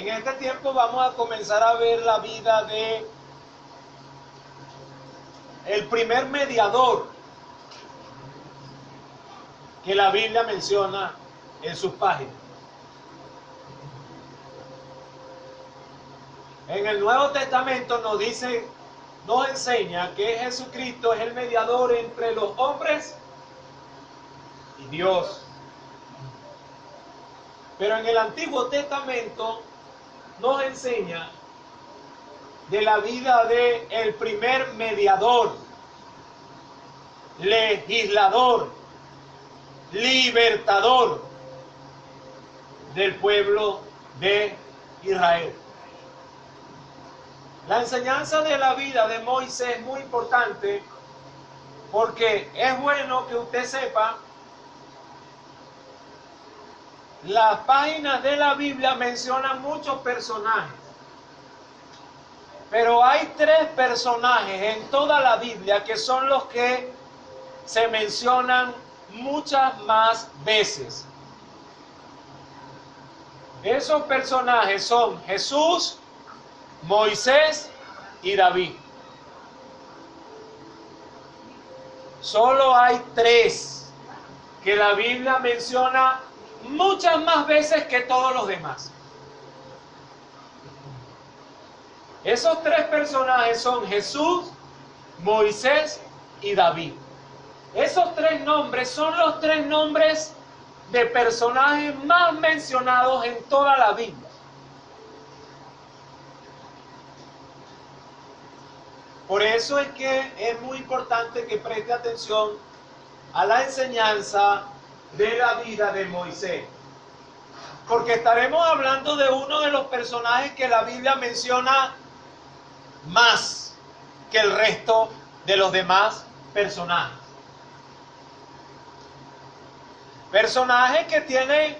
En este tiempo vamos a comenzar a ver la vida de el primer mediador que la Biblia menciona en sus páginas. En el Nuevo Testamento nos enseña que Jesucristo es el mediador entre los hombres y Dios. Pero en el Antiguo Testamento nos enseña de la vida de el primer mediador, legislador, libertador del pueblo de Israel. La enseñanza de la vida de Moisés es muy importante porque es bueno que usted sepa, las páginas de la Biblia mencionan muchos personajes, pero hay 3 personajes en toda la Biblia que son los que se mencionan muchas más veces. Esos personajes son Jesús, Moisés y David. Solo hay 3 que la Biblia menciona muchas más veces que todos los demás. Esos 3 personajes son Jesús, Moisés y David. Esos 3 nombres son los 3 nombres de personajes más mencionados en toda la Biblia. Por eso es que es muy importante que preste atención a la enseñanza de la vida de Moisés. Porque estaremos hablando de uno de los personajes que la Biblia menciona más que el resto de los demás personajes. Personajes que tienen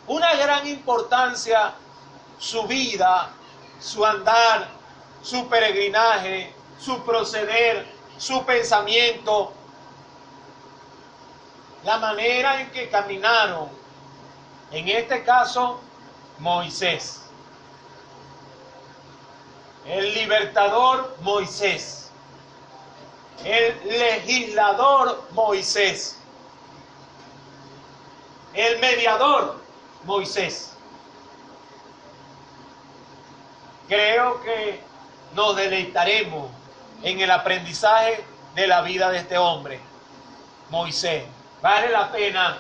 una gran importancia, su vida, su andar, su peregrinaje, su proceder, su pensamiento, la manera en que caminaron, en este caso, Moisés. El libertador Moisés, el legislador Moisés, el mediador Moisés. Creo que nos deleitaremos en el aprendizaje de la vida de este hombre, Moisés. Vale la pena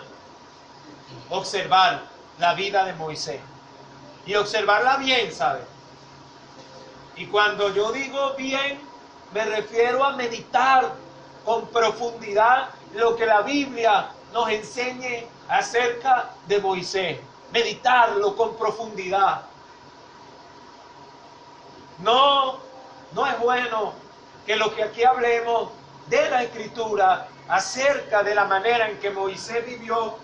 observar la vida de Moisés y observarla bien, ¿sabe? Y cuando yo digo bien, me refiero a meditar con profundidad lo que la Biblia nos enseñe acerca de Moisés. Meditarlo con profundidad. No es bueno que lo que aquí hablemos de la Escritura acerca de la manera en que Moisés vivió,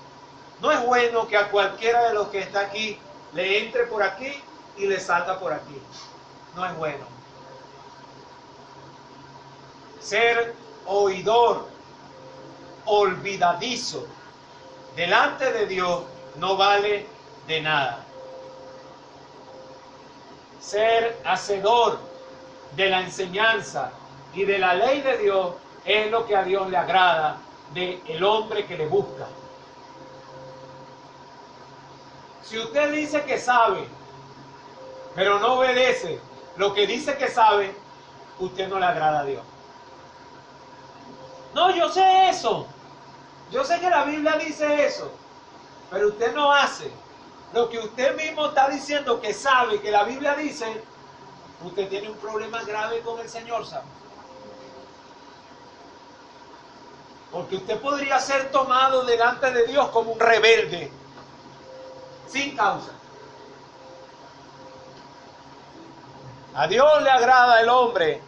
no es bueno que a cualquiera de los que está aquí le entre por aquí y le salga por aquí. No es bueno. Ser oidor, olvidadizo, delante de Dios no vale de nada. Ser hacedor de la enseñanza y de la ley de Dios es lo que a Dios le agrada del hombre que le busca. Si usted dice que sabe, pero no obedece lo que dice que sabe, usted no le agrada a Dios. No, yo sé eso. Yo sé que la Biblia dice eso, pero usted no hace lo que usted mismo está diciendo que sabe, que la Biblia dice, usted tiene un problema grave con el Señor, ¿sabe? Porque usted podría ser tomado delante de Dios como un rebelde, sin causa. A Dios le agrada el hombre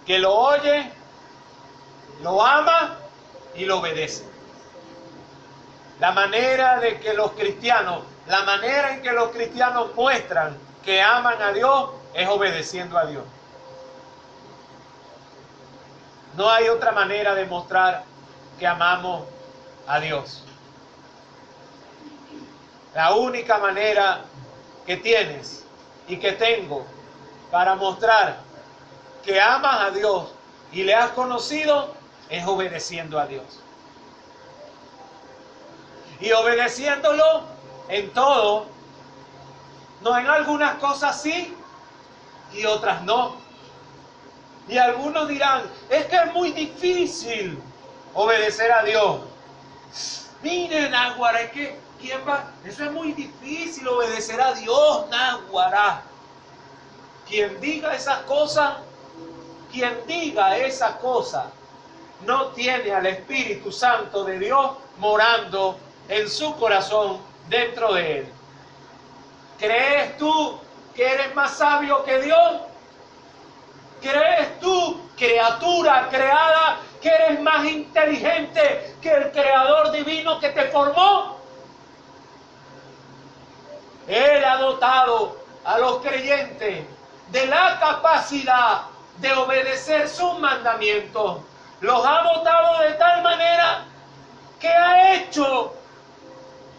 que lo oye, lo ama y lo obedece. La manera en que los cristianos muestran que aman a Dios es obedeciendo a Dios. No hay otra manera de mostrar que amamos a Dios. La única manera que tienes y que tengo para mostrar que amas a Dios y le has conocido es obedeciendo a Dios. Y obedeciéndolo en todo, no en algunas cosas sí y otras no. Y algunos dirán, es que es muy difícil obedecer a Dios. Miren, náguara, es que, ¿quién va? Eso es muy difícil, obedecer a Dios, náguara. Quien diga esas cosas, no tiene al Espíritu Santo de Dios morando en su corazón dentro de él. ¿Crees tú que eres más sabio que Dios? ¿Crees tú, criatura creada, que eres más inteligente que el Creador divino que te formó? Él ha dotado a los creyentes de la capacidad de obedecer sus mandamientos. Los ha dotado de tal manera que ha hecho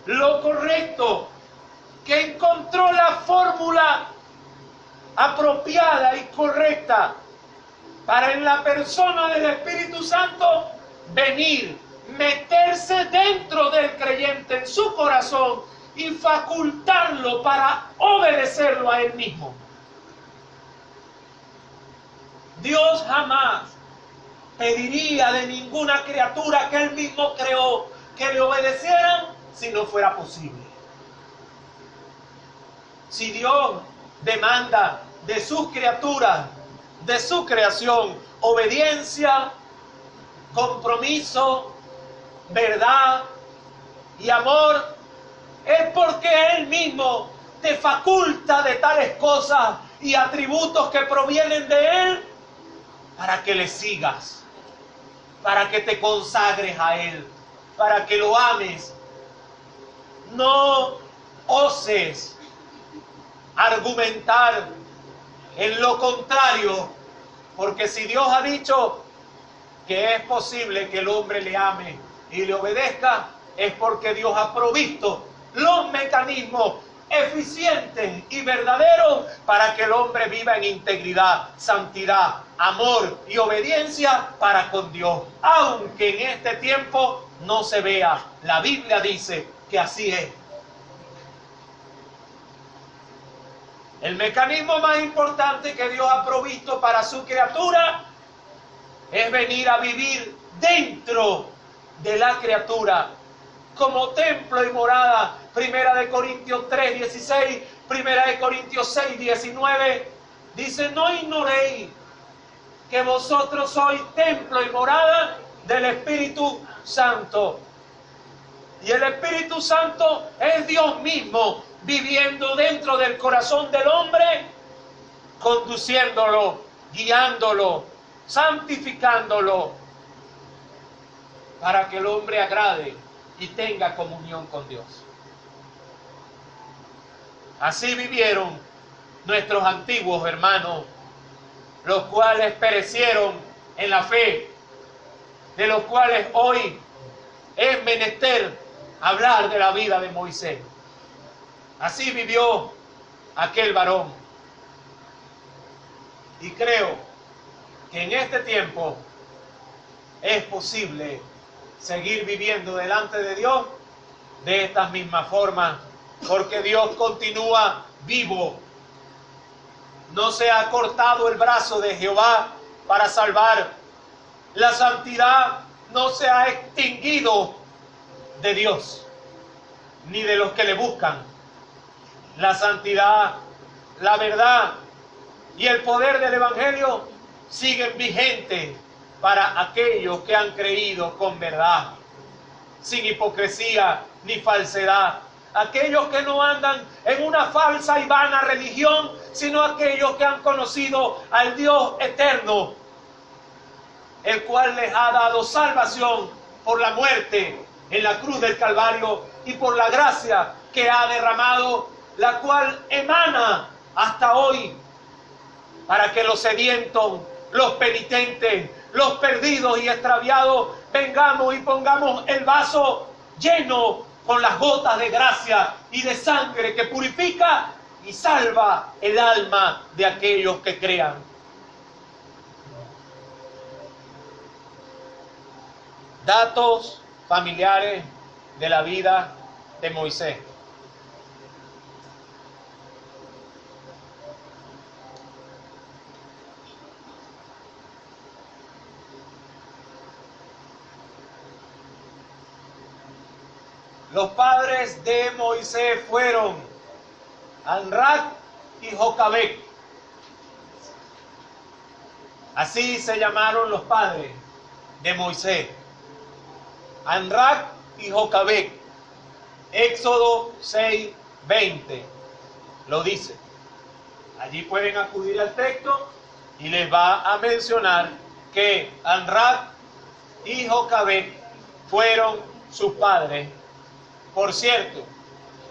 lo correcto, que encontró la fórmula apropiada y correcta para en la persona del Espíritu Santo venir, meterse dentro del creyente en su corazón y facultarlo para obedecerlo a él mismo. Dios jamás pediría de ninguna criatura que él mismo creó que le obedecieran si no fuera posible. Si Dios demanda de sus criaturas, de su creación, obediencia, compromiso, verdad y amor, es porque Él mismo te faculta de tales cosas y atributos que provienen de Él para que le sigas, para que te consagres a Él, para que lo ames. No oses argumentar en lo contrario, porque si Dios ha dicho que es posible que el hombre le ame y le obedezca, es porque Dios ha provisto los mecanismos eficientes y verdaderos para que el hombre viva en integridad, santidad, amor y obediencia para con Dios. Aunque en este tiempo no se vea, la Biblia dice que así es. El mecanismo más importante que Dios ha provisto para su criatura es venir a vivir dentro de la criatura como templo y morada. Primera de Corintios 3:16, Primera de Corintios 6:19, dice: no ignoréis que vosotros sois templo y morada del Espíritu Santo. Y el Espíritu Santo es Dios mismo viviendo dentro del corazón del hombre, conduciéndolo, guiándolo, santificándolo, para que el hombre agrade y tenga comunión con Dios. Así vivieron nuestros antiguos hermanos, los cuales perecieron en la fe, de los cuales hoy es menester hablar de la vida de Moisés. Así vivió aquel varón. Y creo que en este tiempo es posible seguir viviendo delante de Dios de estas mismas formas, porque Dios continúa vivo. No se ha cortado el brazo de Jehová para salvar. La santidad no se ha extinguido de Dios, ni de los que le buscan. La santidad, la verdad y el poder del Evangelio siguen vigentes para aquellos que han creído con verdad, sin hipocresía ni falsedad. Aquellos que no andan en una falsa y vana religión, sino aquellos que han conocido al Dios eterno, el cual les ha dado salvación por la muerte en la cruz del Calvario y por la gracia que ha derramado, la cual emana hasta hoy para que los sedientos, los penitentes, los perdidos y extraviados vengamos y pongamos el vaso lleno con las gotas de gracia y de sangre que purifica y salva el alma de aquellos que crean. Datos familiares de la vida de Moisés. Los padres de Moisés fueron Amram y Jocabed. Así se llamaron los padres de Moisés. Amram y Jocabed. Éxodo 6:20 lo dice. Allí pueden acudir al texto y les va a mencionar que Amram y Jocabed fueron sus padres. Por cierto,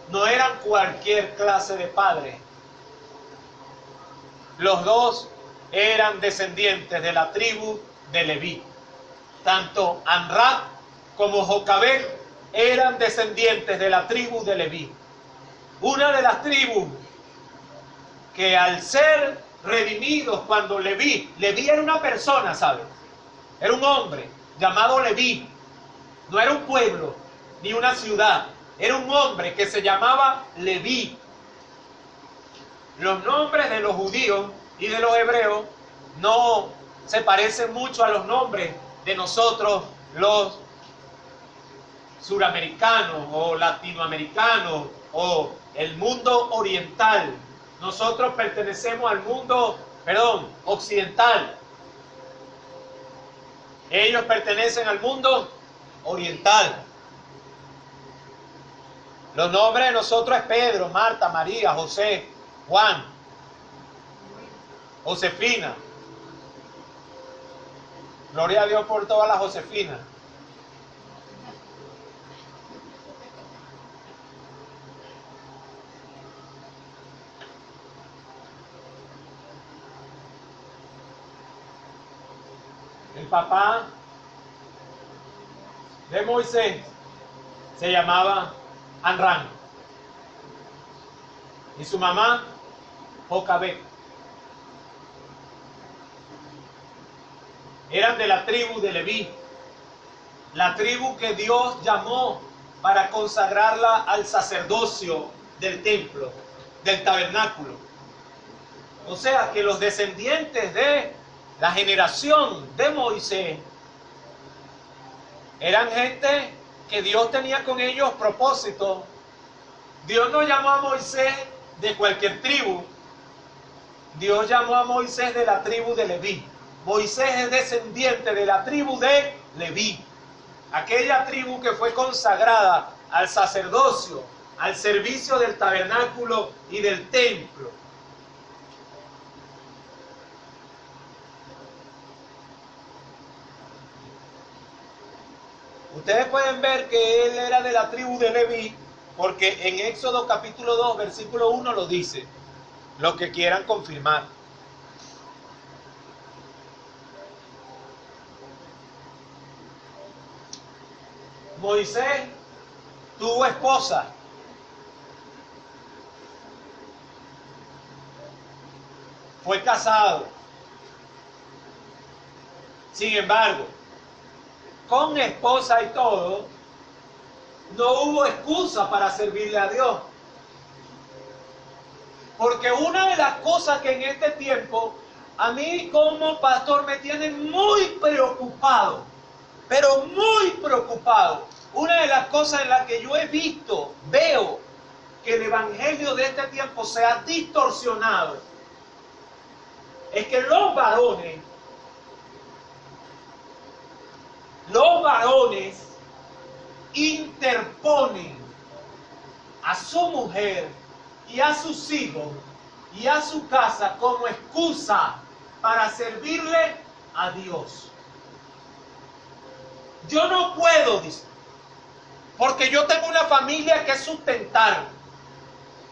no eran cualquier clase de padres. Los dos eran descendientes de la tribu de Leví. Tanto Amram como Jocabed eran descendientes de la tribu de Leví. Una de las tribus que al ser redimidos cuando Leví era una persona, ¿sabe? Era un hombre llamado Leví. No era un pueblo ni una ciudad. Era un hombre que se llamaba Leví. Los nombres de los judíos y de los hebreos no se parecen mucho a los nombres de nosotros, los suramericanos o latinoamericanos o el mundo oriental. Nosotros pertenecemos al mundo, occidental. Ellos pertenecen al mundo oriental. Los nombres de nosotros es Pedro, Marta, María, José, Juan, Josefina. Gloria a Dios por todas las Josefinas. El papá de Moisés se llamaba Amram y su mamá Jocabed. Eran de la tribu de Leví, la tribu que Dios llamó para consagrarla al sacerdocio del templo, del tabernáculo. O sea que los descendientes de la generación de Moisés eran gente que Dios tenía con ellos propósito. Dios no llamó a Moisés de cualquier tribu. Dios llamó a Moisés de la tribu de Leví. Moisés es descendiente de la tribu de Leví. Aquella tribu que fue consagrada al sacerdocio, al servicio del tabernáculo y del templo. Ustedes pueden ver que él era de la tribu de Leví, porque en Éxodo capítulo 2, versículo 1 lo dice. Los que quieran confirmar. Moisés tuvo esposa. Fue casado. Sin embargo, con esposa y todo, no hubo excusa para servirle a Dios. Porque una de las cosas que en este tiempo a mí como pastor me tiene muy preocupado, pero muy preocupado, una de las cosas en las que yo veo que el evangelio de este tiempo se ha distorsionado, es que los varones interponen a su mujer y a sus hijos y a su casa como excusa para servirle a Dios. Yo no puedo, dice, porque yo tengo una familia que sustentar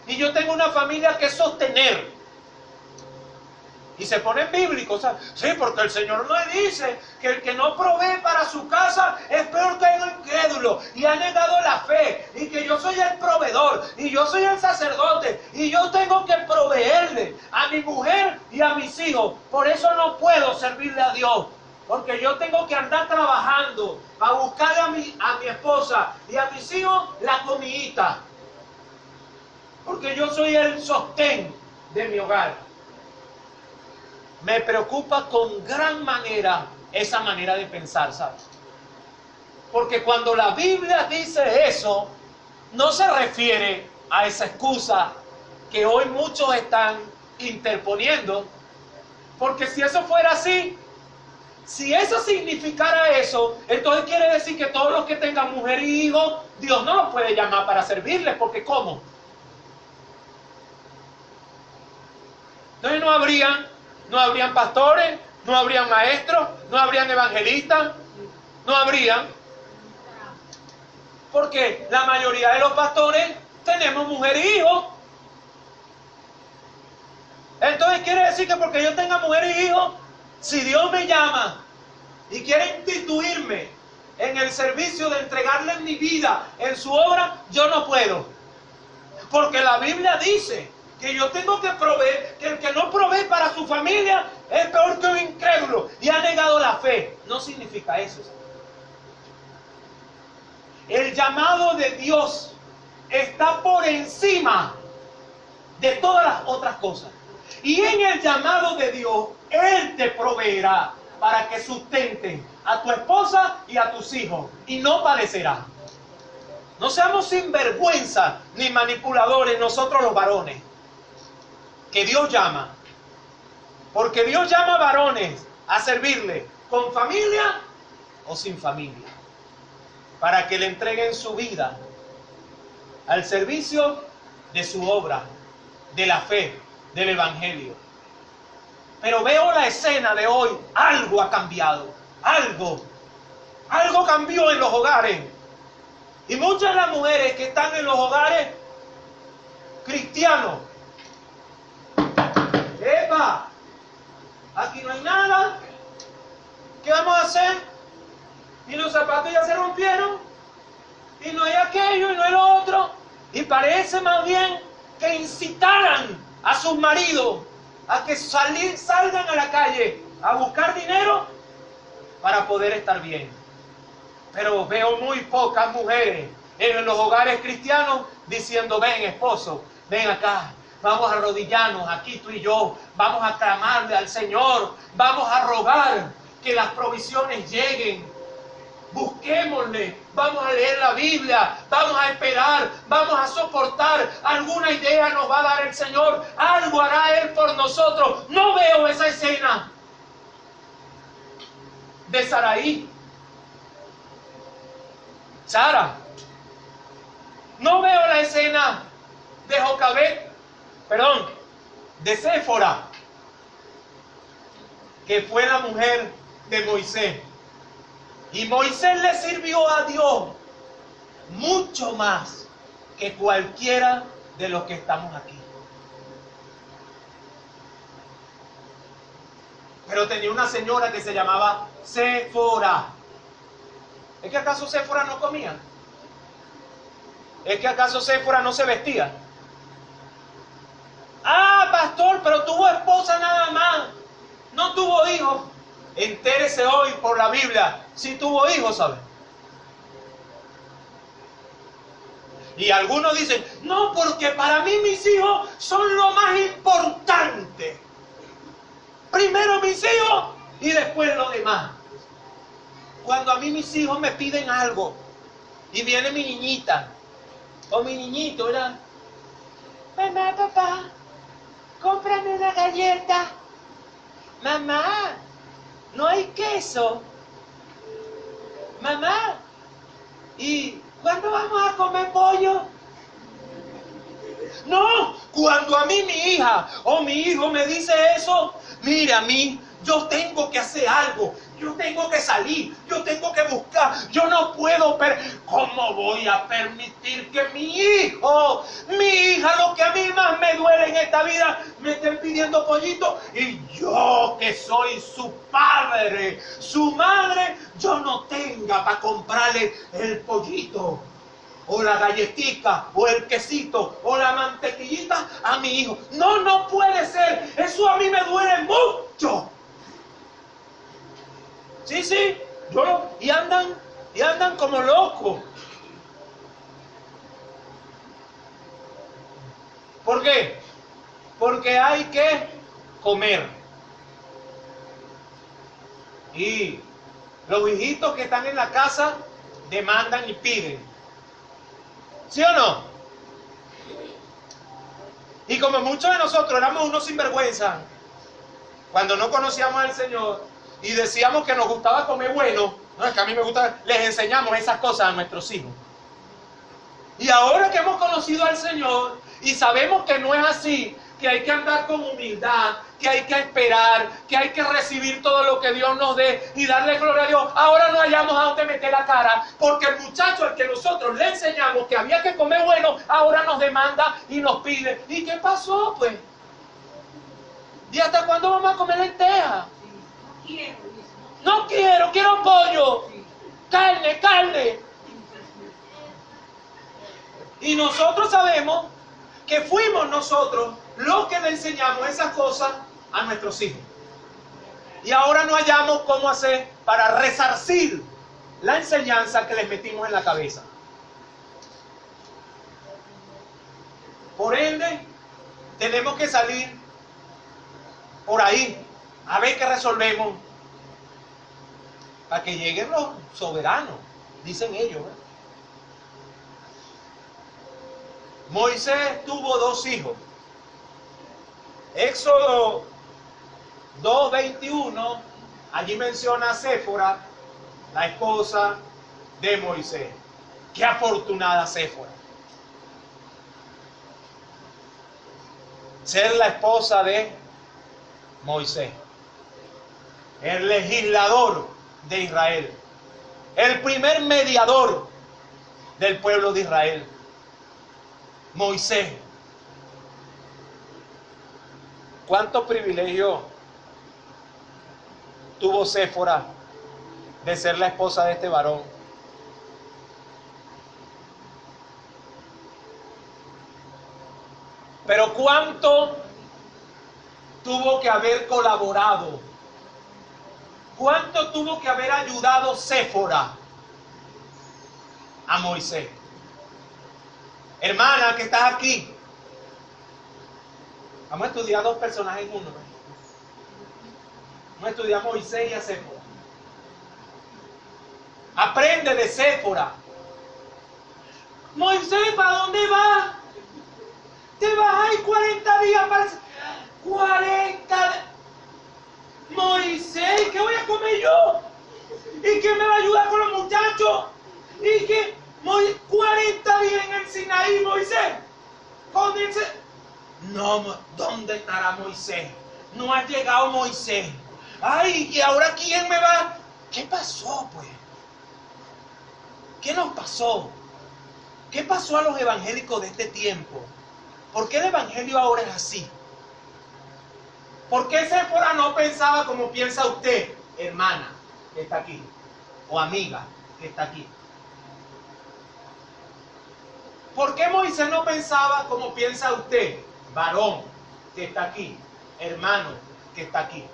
y yo tengo una familia que sostener. Y se ponen bíblicos, ¿sabes? Sí, porque el Señor nos dice que el que no provee para su casa es peor que el incrédulo y ha negado la fe, y que yo soy el proveedor y yo soy el sacerdote y yo tengo que proveerle a mi mujer y a mis hijos. Por eso no puedo servirle a Dios, porque yo tengo que andar trabajando para buscar a mi esposa y a mis hijos la comidita, porque yo soy el sostén de mi hogar. Me preocupa con gran manera esa manera de pensar, ¿sabes? Porque cuando la Biblia dice eso, no se refiere a esa excusa que hoy muchos están interponiendo. Porque si eso fuera así, si eso significara eso, entonces quiere decir que todos los que tengan mujer y hijos, Dios no los puede llamar para servirles, porque ¿cómo? Entonces no habrían pastores, no habrían maestros, no habrían evangelistas, no habrían. Porque la mayoría de los pastores tenemos mujer y hijos. Entonces quiere decir que porque yo tenga mujer y hijos, si Dios me llama y quiere instituirme en el servicio de entregarle mi vida en su obra, yo no puedo. Porque la Biblia dice que yo tengo que proveer, que el que no provee para su familia es peor que un incrédulo y ha negado la fe. No significa eso. El llamado de Dios está por encima de todas las otras cosas. Y en el llamado de Dios, Él te proveerá para que sustenten a tu esposa y a tus hijos, y no padecerá. No seamos sinvergüenza ni manipuladores nosotros los varones, que Dios llama. Porque Dios llama a varones a servirle con familia o sin familia, para que le entreguen su vida al servicio de su obra, de la fe, del evangelio. Pero veo la escena de hoy, algo ha cambiado, algo cambió en los hogares. Y muchas de las mujeres que están en los hogares cristianos, ¡epa! Aquí no hay nada. ¿Qué vamos a hacer? Y los zapatos ya se rompieron. Y no hay aquello y no hay lo otro. Y parece más bien que incitaran a sus maridos a que salgan a la calle a buscar dinero para poder estar bien. Pero veo muy pocas mujeres en los hogares cristianos diciendo: ven, esposo, ven acá. Vamos a arrodillarnos aquí tú y yo, vamos a clamarle al Señor, vamos a rogar que las provisiones lleguen. Busquémosle, vamos a leer la Biblia, vamos a esperar, vamos a soportar. Alguna idea nos va a dar el Señor, algo hará Él por nosotros. No veo esa escena de Saraí, Sara. No veo la escena de de Séfora, que fue la mujer de Moisés. Y Moisés le sirvió a Dios mucho más que cualquiera de los que estamos aquí. Pero tenía una señora que se llamaba Séfora. ¿Es que acaso Séfora no comía? ¿Es que acaso Séfora no se vestía? Ah, pastor, pero tuvo esposa nada más. No tuvo hijos. Entérese hoy por la Biblia si tuvo hijos, ¿sabe? Y algunos dicen: no, porque para mí mis hijos son lo más importante. Primero mis hijos y después lo demás. Cuando a mí mis hijos me piden algo y viene mi niñita o mi niñito, ¿verdad? Mamá, papá, cómprame una galleta. Mamá, no hay queso. Mamá, ¿y cuándo vamos a comer pollo? No, cuando a mí mi hija o mi hijo me dice eso, mire, a mí, yo tengo que hacer algo. yo tengo que salir, yo tengo que buscar, yo no puedo, ¿cómo voy a permitir que mi hijo, mi hija, lo que a mí más me duele en esta vida, me estén pidiendo pollito? Y yo, que soy su padre, su madre, yo no tenga para comprarle el pollito, o la galletita, o el quesito, o la mantequillita a mi hijo. No, no puede ser. Eso a mí me duele mucho. Sí, y andan como locos. ¿Por qué? Porque hay que comer. Y los hijitos que están en la casa demandan y piden. ¿Sí o no? Y como muchos de nosotros éramos unos sinvergüenza cuando no conocíamos al Señor y decíamos que nos gustaba comer bueno, no, es que a mí me gusta, les enseñamos esas cosas a nuestros hijos. Y ahora que hemos conocido al Señor y sabemos que no es así, que hay que andar con humildad, que hay que esperar, que hay que recibir todo lo que Dios nos dé y darle gloria a Dios, ahora no hallamos a dónde meter la cara, porque el muchacho al que nosotros le enseñamos que había que comer bueno, ahora nos demanda y nos pide. ¿Y qué pasó, pues? ¿Y hasta cuándo vamos a comer lentejas? No quiero pollo, carne. Y nosotros sabemos que fuimos nosotros los que le enseñamos esas cosas a nuestros hijos. Y ahora no hallamos cómo hacer para resarcir la enseñanza que les metimos en la cabeza. Por ende, tenemos que salir por ahí a ver qué resolvemos para que lleguen los soberanos, dicen ellos, ¿eh? Moisés tuvo 2 hijos. Éxodo 2:21, allí menciona a Séfora, la esposa de Moisés. Qué afortunada Séfora. Ser la esposa de Moisés, el legislador de Israel, el primer mediador del pueblo de Israel. Moisés. ¿Cuánto privilegio tuvo Séfora de ser la esposa de este varón? Pero ¿cuánto tuvo que haber colaborado? ¿Cuánto tuvo que haber ayudado Séfora a Moisés? Hermana que estás aquí, vamos a estudiar 2 personajes en uno, ¿no? Vamos a estudiar a Moisés y a Séfora. Aprende de Séfora. Moisés, ¿para dónde vas? Te vas a ir 40 días para... 40... Moisés, ¿qué voy a comer yo? ¿Y quién me va a ayudar con los muchachos? ¿Y qué? 40 días en el Sinaí, Moisés. No, ¿dónde estará Moisés? No ha llegado Moisés. Ay, ¿y ahora quién me va? ¿Qué pasó, pues? ¿Qué nos pasó? ¿Qué pasó a los evangélicos de este tiempo? ¿Por qué el evangelio ahora es así? ¿Por qué Séfora no pensaba como piensa usted, hermana, que está aquí? O amiga, que está aquí. ¿Por qué Moisés no pensaba como piensa usted, varón, que está aquí, hermano, que está aquí?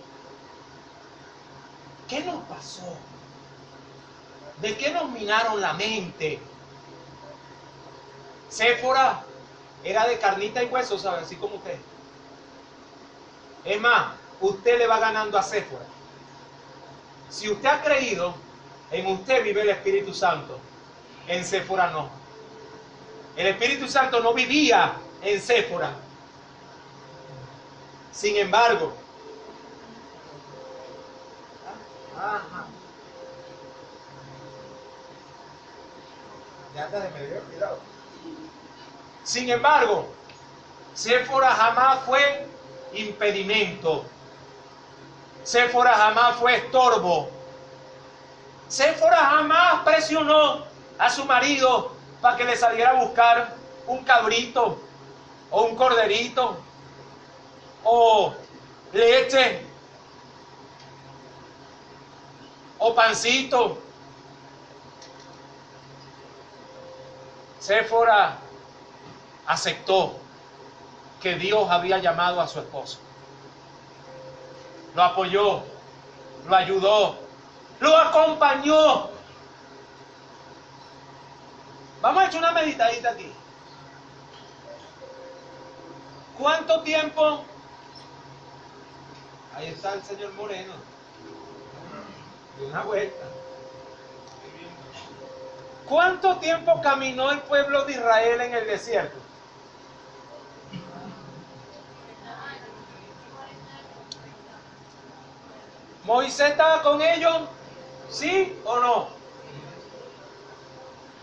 ¿Qué nos pasó? ¿De qué nos minaron la mente? Séfora era de carnita y hueso, ¿sabe? Así como usted. Es más, usted le va ganando a Séfora. Si usted ha creído, en usted vive el Espíritu Santo. En Séfora no. El Espíritu Santo no vivía en Séfora. Sin embargo, ya anda de medio, cuidado. Sin embargo, Séfora jamás fue impedimento. Séfora jamás fue estorbo Séfora jamás presionó a su marido para que le saliera a buscar un cabrito o un corderito o leche o pancito. Séfora aceptó que Dios había llamado a su esposo. Lo apoyó, lo ayudó, lo acompañó. Vamos a echar una meditadita aquí. ¿Cuánto tiempo? Ahí está el señor Moreno. De una vuelta. ¿Cuánto tiempo caminó el pueblo de Israel en el desierto? ¿Moisés estaba con ellos? ¿Sí o no?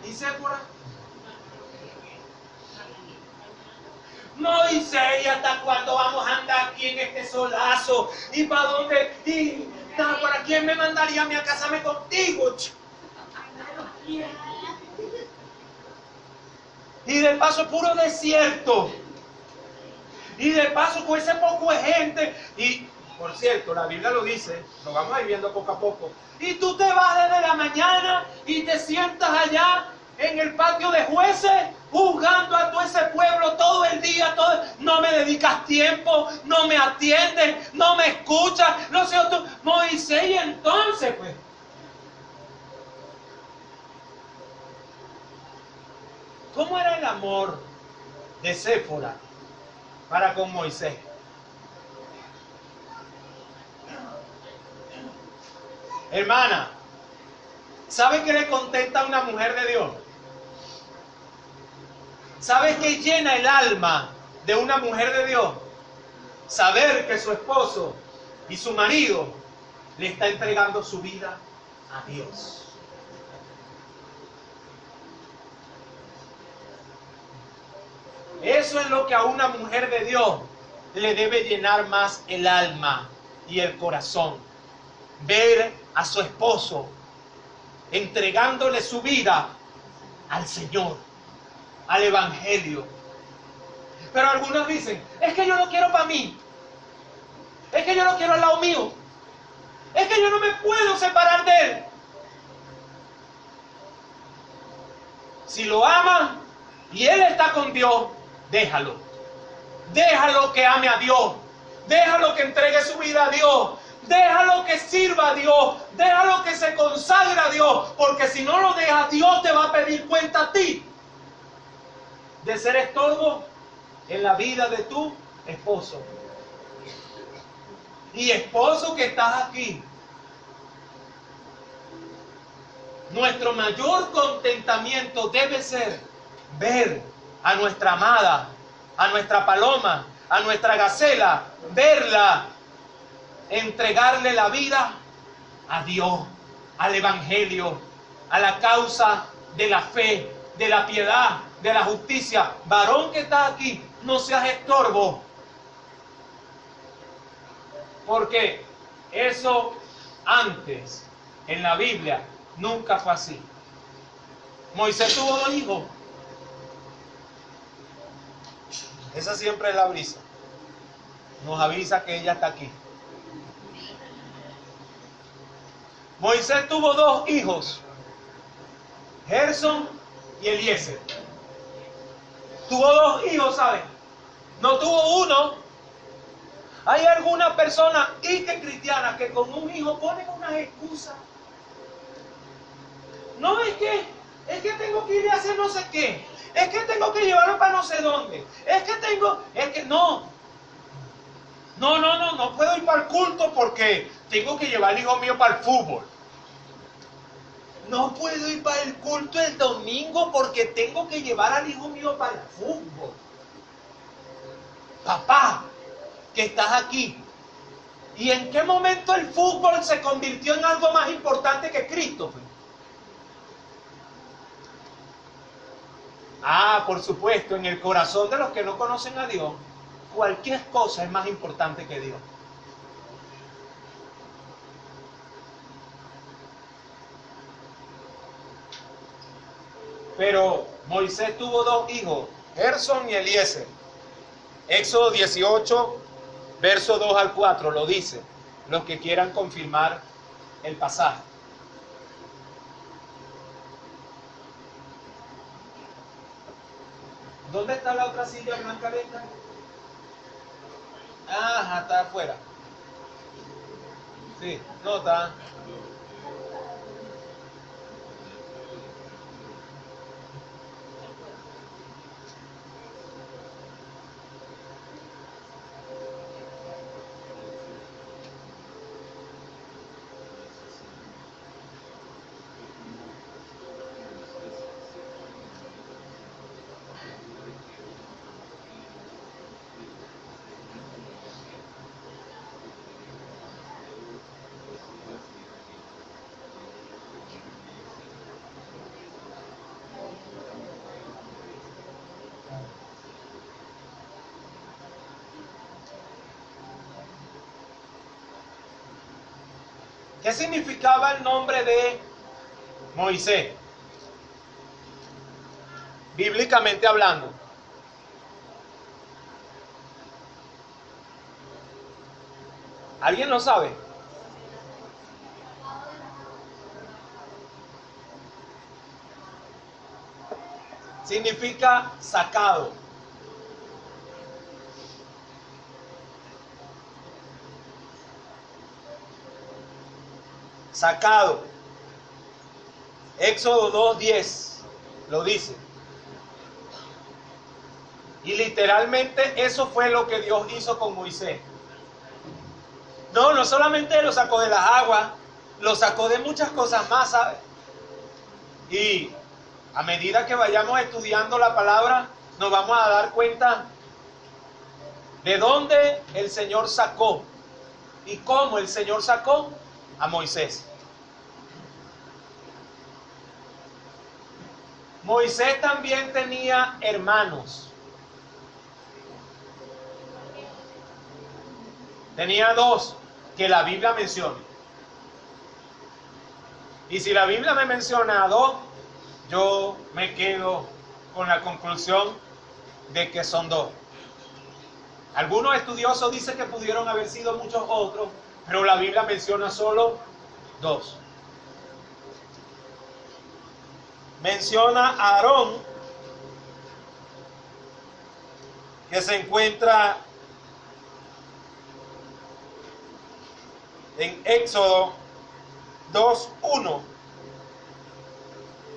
¿Y Séfora? Moisés, ¿y hasta cuándo vamos a andar aquí en este solazo? ¿Y para dónde? ¿Y para quién me mandaría a mí a casarme contigo? Y de paso puro desierto. Y de paso con ese poco de gente. Y por cierto, la Biblia lo dice, lo vamos a ir viendo poco a poco. Y tú te vas desde la mañana y te sientas allá en el patio de jueces juzgando a todo ese pueblo todo el día, no me dedicas tiempo, no me atiendes, no me escuchas, no sé, tú, Moisés, y entonces pues. ¿Cómo era el amor de Séfora para con Moisés? Hermana, ¿sabe qué le contenta a una mujer de Dios? ¿Sabe qué llena el alma de una mujer de Dios? Saber que su esposo y su marido le está entregando su vida a Dios. Eso es lo que a una mujer de Dios le debe llenar más el alma y el corazón. Ver a su esposo entregándole su vida al Señor, al Evangelio. Pero algunos dicen, es que yo lo quiero para mí, es que yo lo quiero al lado mío, es que yo no me puedo separar de él. Si lo ama y él está con Dios, déjalo. Déjalo que ame a Dios, déjalo que entregue su vida a Dios, déjalo que sirva a Dios, déjalo que se consagre a Dios, porque si no lo dejas, Dios te va a pedir cuenta a ti de ser estorbo en la vida de tu esposo. Y esposo que estás aquí, nuestro mayor contentamiento debe ser ver a nuestra amada, a nuestra paloma, a nuestra gacela, verla, entregarle la vida a Dios, al Evangelio, a la causa de la fe, de la piedad, de la justicia. Varón que está aquí, no seas estorbo, porque eso antes en la Biblia nunca fue así. Moisés tuvo 2 hijos. Esa siempre es la brisa. Nos avisa que ella está aquí. Moisés tuvo 2 hijos, Gerson y Eliezer. Tuvo 2 hijos, ¿saben? No tuvo uno. Hay algunas personas, y que cristianas, que con un hijo ponen unas excusas. No, es que tengo que ir a hacer no sé qué. Es que tengo que llevarlo para no sé dónde. No puedo ir para el culto porque tengo que llevar al hijo mío para el fútbol. No puedo ir para el culto el domingo porque tengo que llevar al hijo mío para el fútbol. Papá, que estás aquí. ¿Y en qué momento el fútbol se convirtió en algo más importante que Cristo? Ah, por supuesto, en el corazón de los que no conocen a Dios, cualquier cosa es más importante que Dios. Pero Moisés tuvo dos hijos, Gerson y Eliezer. Éxodo 18, verso 2 al 4 lo dice, los que quieran confirmar el pasaje. ¿Dónde está la otra silla blanca de esta? Ajá, está afuera. Sí, no está. ¿Qué significaba el nombre de Moisés? Bíblicamente hablando. ¿Alguien lo sabe? Significa sacado. Sacado. Éxodo 2:10 lo dice. Y literalmente eso fue lo que Dios hizo con Moisés. No solamente lo sacó de las aguas, lo sacó de muchas cosas más, ¿sabes? Y a medida que vayamos estudiando la palabra, nos vamos a dar cuenta de dónde el Señor sacó y cómo el Señor sacó a Moisés. Moisés también tenía hermanos. Tenía dos que la Biblia menciona. Y si la Biblia me menciona a dos, yo me quedo con la conclusión de que son dos. Algunos estudiosos dicen que pudieron haber sido muchos otros, pero la Biblia menciona solo dos. Menciona a Aarón, que se encuentra en Éxodo 2:1,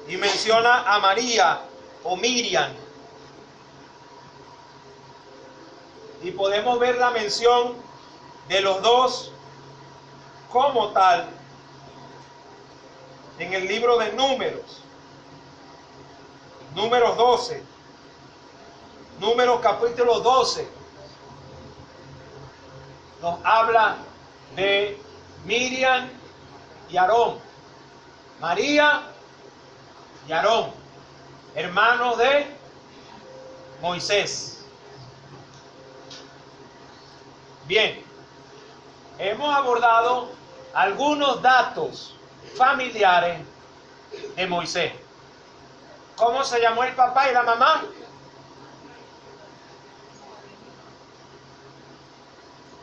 y menciona a María o Miriam. Y podemos ver la mención de los dos como tal en el libro de Números. Números 12. Números capítulo 12. Nos habla de Miriam y Aarón. María y Aarón, hermanos de Moisés. Bien, hemos abordado algunos datos familiares de Moisés. ¿Cómo se llamó el papá y la mamá?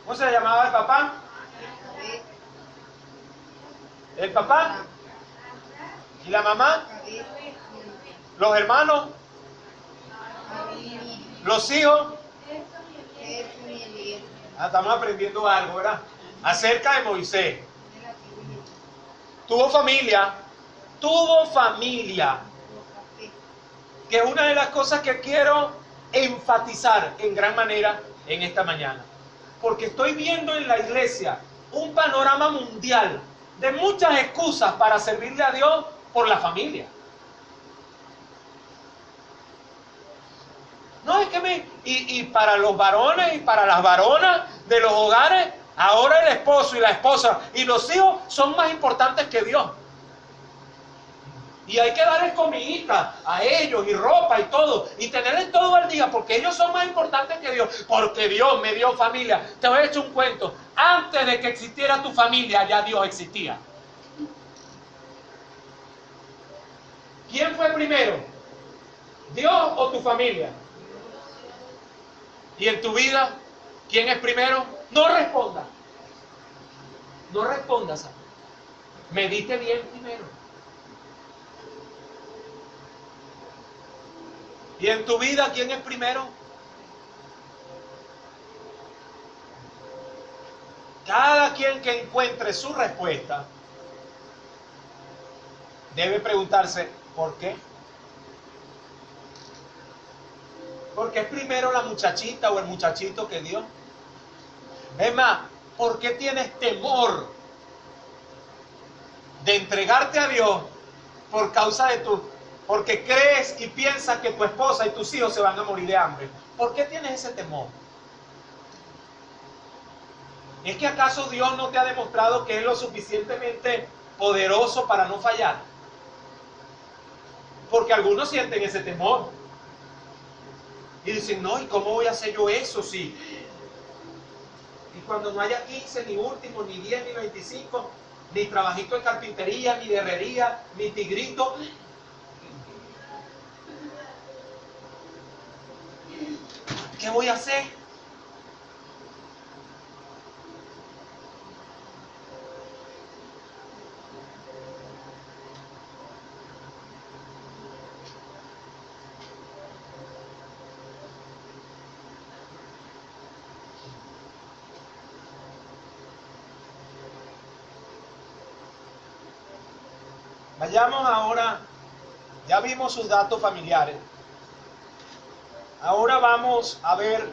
¿Cómo se llamaba el papá? ¿El papá? ¿Y la mamá? ¿Los hermanos? ¿Los hijos? Estamos aprendiendo algo, ¿verdad? Acerca de Moisés. Tuvo familia, que es una de las cosas que quiero enfatizar en gran manera en esta mañana. Porque estoy viendo en la iglesia un panorama mundial de muchas excusas para servirle a Dios por la familia. No, es que y para los varones y para las varonas de los hogares, ahora el esposo y la esposa y los hijos son más importantes que Dios. Y hay que darles comidita a ellos y ropa y todo. Y tenerles todo al día porque ellos son más importantes que Dios. Porque Dios me dio familia. Te voy a echar un cuento. Antes de que existiera tu familia, ya Dios existía. ¿Quién fue primero? ¿Dios o tu familia? ¿Y en tu vida quién es primero? No responda. No respondas. Medite bien primero. ¿Y en tu vida quién es primero? Cada quien que encuentre su respuesta debe preguntarse, ¿por qué? Porque es primero la muchachita o el muchachito que Dios. Es más, ¿por qué tienes temor de entregarte a Dios por causa de porque crees y piensas que tu esposa y tus hijos se van a morir de hambre? ¿Por qué tienes ese temor? ¿Es que acaso Dios no te ha demostrado que es lo suficientemente poderoso para no fallar? Porque algunos sienten ese temor. Y dicen, no, ¿y cómo voy a hacer yo eso? Sí. Y cuando no haya 15, ni último, ni 10, ni 25, ni trabajito de carpintería, ni de herrería, ni tigrito. ¿Qué voy a hacer? Vayamos ahora, ya vimos sus datos familiares. Ahora vamos a ver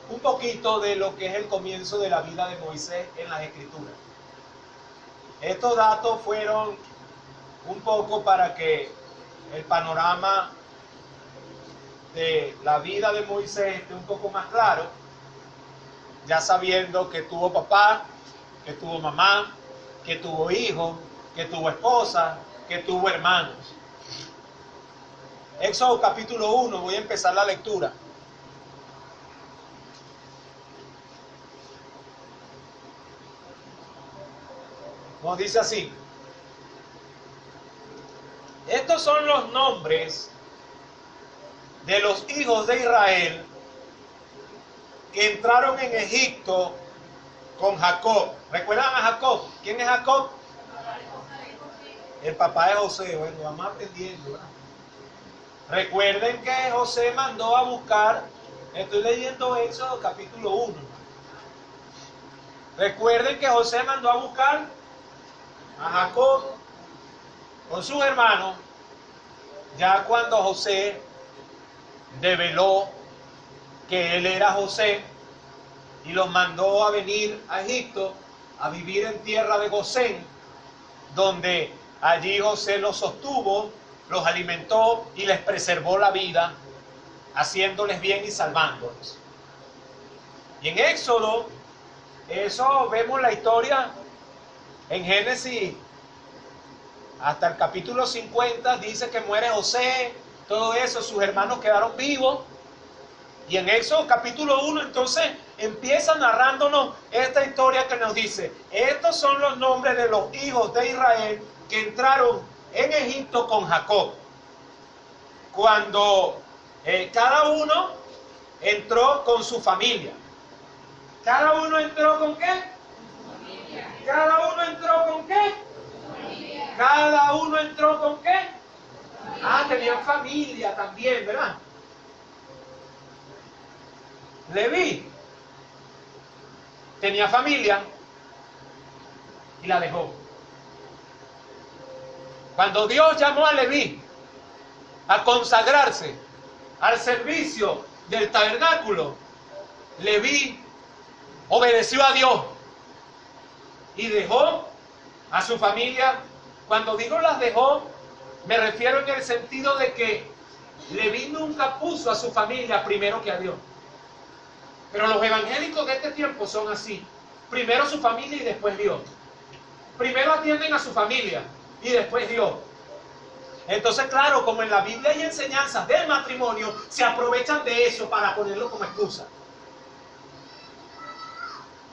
un poquito de lo que es el comienzo de la vida de Moisés en las Escrituras. Estos datos fueron un poco para que el panorama de la vida de Moisés esté un poco más claro, ya sabiendo que tuvo papá, que tuvo mamá, que tuvo hijos, que tuvo esposa, que tuvo hermanos. Éxodo capítulo 1, voy a empezar la lectura. Nos dice así: estos son los nombres de los hijos de Israel que entraron en Egipto con Jacob. ¿Recuerdan a Jacob? ¿Quién es Jacob? El papá de José. Bueno, vamos aprendiendo, ¿verdad? Recuerden que José mandó a buscar, estoy leyendo Éxodo capítulo 1. Recuerden que José mandó a buscar a Jacob con sus hermanos, ya cuando José develó que él era José y los mandó a venir a Egipto a vivir en tierra de Gosén, donde allí José los sostuvo, los alimentó y les preservó la vida, haciéndoles bien y salvándolos. Y en Éxodo, eso vemos la historia en Génesis, hasta el capítulo 50, dice que muere José, todo eso, sus hermanos quedaron vivos. Y en Éxodo capítulo 1, entonces, empieza narrándonos esta historia que nos dice, estos son los nombres de los hijos de Israel que entraron en Egipto con Jacob. Cuando cada uno entró con su familia. ¿Cada uno entró con qué? ¿Cada uno entró con qué? ¿Cada uno entró con qué? Ah, tenían familia también, ¿verdad? Leví tenía familia y la dejó. Cuando Dios llamó a Leví a consagrarse al servicio del tabernáculo, Leví obedeció a Dios y dejó a su familia. Cuando digo las dejó, me refiero en el sentido de que Leví nunca puso a su familia primero que a Dios. Pero los evangélicos de este tiempo son así. Primero su familia y después Dios. Primero atienden a su familia y después Dios. Entonces, claro, como en la Biblia hay enseñanzas del matrimonio, se aprovechan de eso para ponerlo como excusa.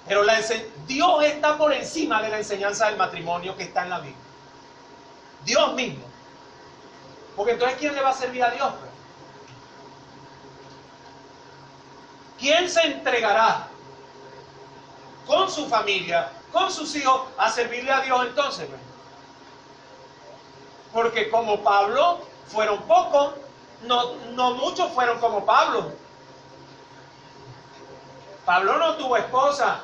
Pero Dios está por encima de la enseñanza del matrimonio que está en la Biblia. Dios mismo. Porque entonces, ¿quién le va a servir a Dios? ¿Quién se entregará con su familia, con sus hijos, a servirle a Dios entonces? Porque como Pablo, fueron pocos, no muchos fueron como Pablo. Pablo no tuvo esposa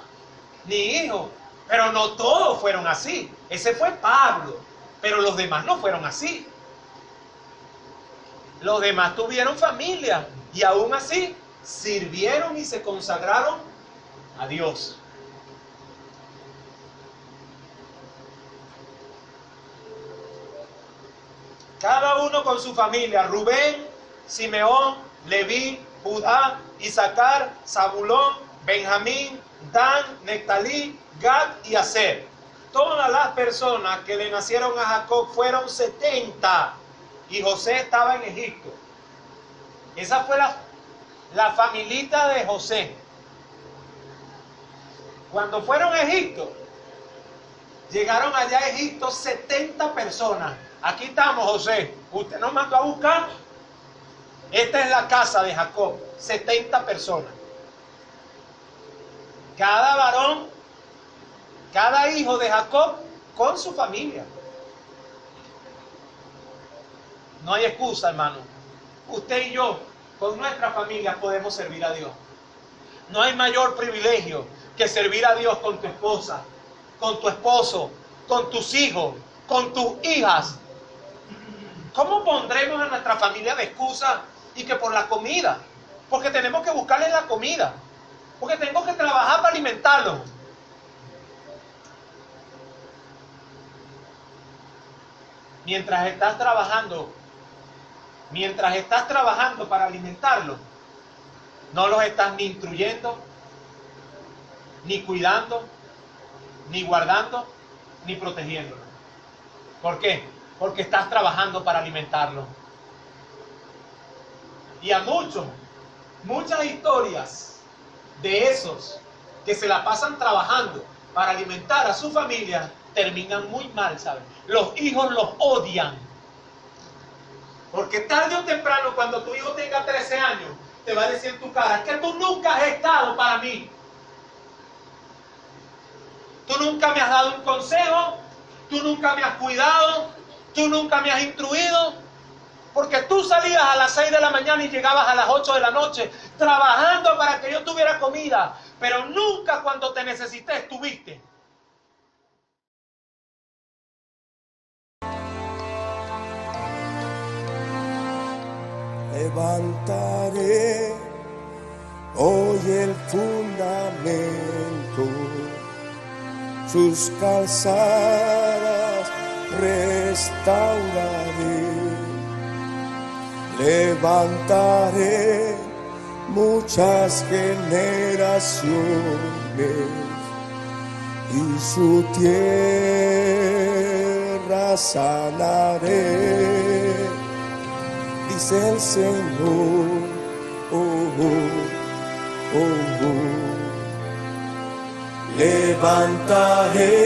ni hijo, pero no todos fueron así. Ese fue Pablo, pero los demás no fueron así. Los demás tuvieron familia y aún así sirvieron y se consagraron a Dios. Cada uno con su familia: Rubén, Simeón, Leví, Judá, Isaacar, Zabulón, Benjamín, Dan, Neftalí, Gad y Aser. Todas las personas que le nacieron a Jacob fueron 70, y José estaba en Egipto. Esa fue la familita de José. Cuando fueron a Egipto, llegaron allá a Egipto 70 personas. Aquí estamos, José. Usted nos mandó a buscar. Esta es la casa de Jacob. 70 personas. Cada varón, cada hijo de Jacob con su familia. No hay excusa, hermano. Usted y yo, con nuestra familia, podemos servir a Dios. No hay mayor privilegio que servir a Dios con tu esposa, con tu esposo, con tus hijos, con tus hijas. ¿Cómo pondremos a nuestra familia de excusa y que por la comida? Porque tenemos que buscarle la comida. Porque tengo que trabajar para alimentarlos. Mientras estás trabajando para alimentarlos, no los estás ni instruyendo, ni cuidando, ni guardando, ni protegiendo. ¿Por qué? Porque estás trabajando para alimentarlos. Y a muchas historias de esos que se la pasan trabajando para alimentar a su familia terminan muy mal, ¿saben? Los hijos los odian. Porque tarde o temprano, cuando tu hijo tenga 13 años, te va a decir en tu cara: que tú nunca has estado para mí. Tú nunca me has dado un consejo, tú nunca me has cuidado, tú nunca me has instruido. Porque tú salías a las 6 de la mañana y llegabas a las 8 de la noche trabajando para que yo tuviera comida, pero nunca cuando te necesité estuviste. Levantaré hoy el fundamento, sus calzadas restauraré. Levantaré muchas generaciones y su tierra sanaré, dice el Señor. Levantaré